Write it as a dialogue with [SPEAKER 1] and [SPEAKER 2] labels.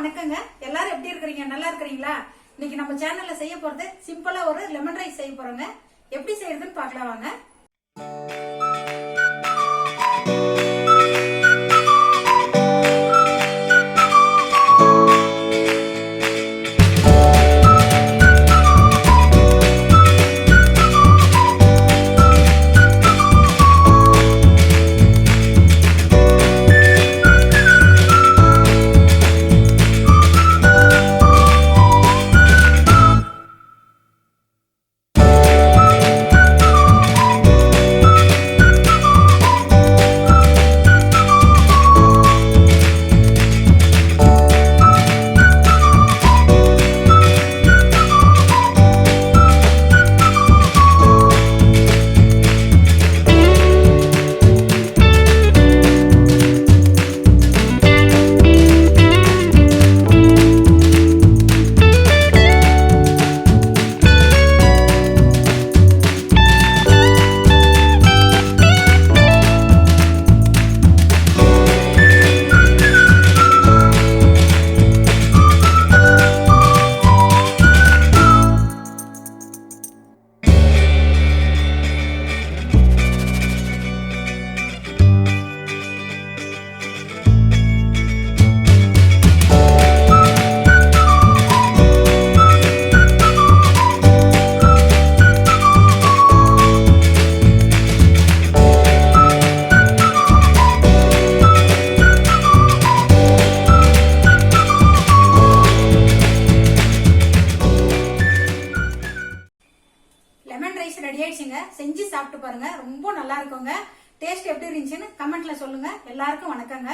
[SPEAKER 1] வணக்கங்க. எல்லாரும் எப்படி இருக்கீங்க? நல்லா இருக்கீங்களா? இன்னைக்கு நம்ம சேனல்ல செய்ய போறது சிம்பிளா ஒரு லெமன் ரைஸ் செய்ய போறோங்க. எப்படி செய்யறதுன்னு பார்க்கலாம் வாங்க. லெமன் ரைஸ் ரெடி ஆயிடுச்சுங்க. செஞ்சு சாப்பிட்டு பாருங்க, ரொம்ப நல்லா இருக்குங்க. டேஸ்ட் எப்படி இருந்துச்சுன்னு கமெண்ட்ல சொல்லுங்க. எல்லாருக்கும் வணக்கங்க.